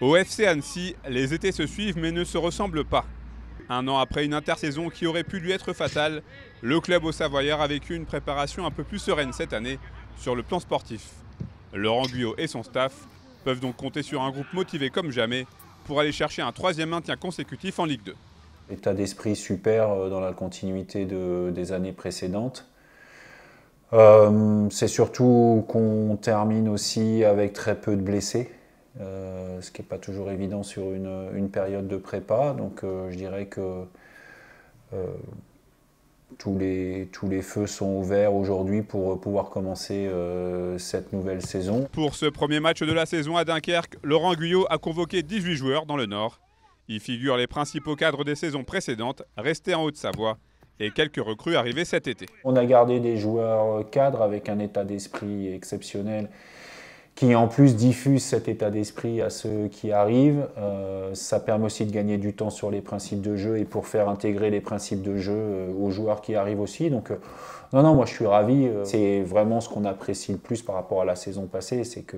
Au FC Annecy, les étés se suivent mais ne se ressemblent pas. Un an après une intersaison qui aurait pu lui être fatale, le club au Savoyard a vécu une préparation un peu plus sereine cette année sur le plan sportif. Laurent Guyot et son staff peuvent donc compter sur un groupe motivé comme jamais pour aller chercher un troisième maintien consécutif en Ligue 2. État d'esprit super dans la continuité des années précédentes. C'est surtout qu'on termine aussi avec très peu de blessés. Ce qui n'est pas toujours évident sur une période de prépa. Donc je dirais que tous les feux sont ouverts aujourd'hui pour pouvoir commencer cette nouvelle saison. Pour ce premier match de la saison à Dunkerque, Laurent Guyot a convoqué 18 joueurs dans le Nord. Y figurent les principaux cadres des saisons précédentes, restés en Haute-Savoie, et quelques recrues arrivées cet été. On a gardé des joueurs cadres avec un état d'esprit exceptionnel qui en plus diffuse cet état d'esprit à ceux qui arrivent. Ça permet aussi de gagner du temps sur les principes de jeu et pour faire intégrer les principes de jeu aux joueurs qui arrivent aussi. Donc non, moi je suis ravi. C'est vraiment ce qu'on apprécie le plus par rapport à la saison passée, c'est que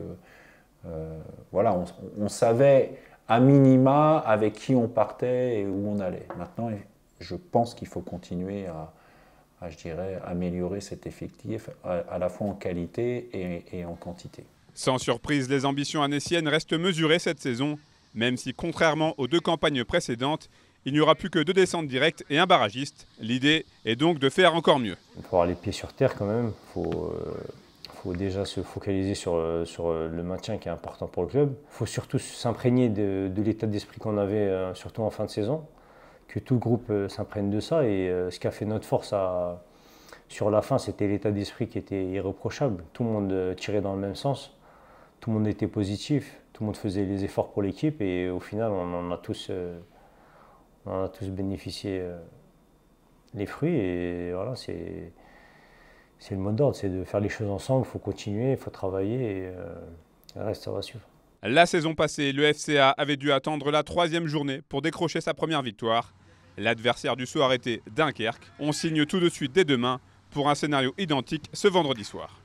voilà, on savait à minima avec qui on partait et où on allait. Maintenant, je pense qu'il faut continuer à je dirais, améliorer cet effectif à la fois en qualité et en quantité. Sans surprise, les ambitions annéciennes restent mesurées cette saison, même si, contrairement aux deux campagnes précédentes, il n'y aura plus que 2 descentes directes et un barragiste. L'idée est donc de faire encore mieux. Il faut avoir les pieds sur terre quand même. Il faut déjà se focaliser sur le maintien qui est important pour le club. Il faut surtout s'imprégner de l'état d'esprit qu'on avait, surtout en fin de saison, que tout le groupe s'imprègne de ça. Et ce qui a fait notre force sur la fin, c'était l'état d'esprit qui était irréprochable. Tout le monde tirait dans le même sens. Tout le monde était positif, tout le monde faisait les efforts pour l'équipe et au final, on en a tous bénéficié les fruits. Et voilà, c'est le mot d'ordre, c'est de faire les choses ensemble, il faut continuer, il faut travailler et le reste, ça va suivre. La saison passée, le FCA avait dû attendre la 3e journée pour décrocher sa première victoire. L'adversaire du soir était Dunkerque. On signe tout de suite dès demain pour un scénario identique ce vendredi soir.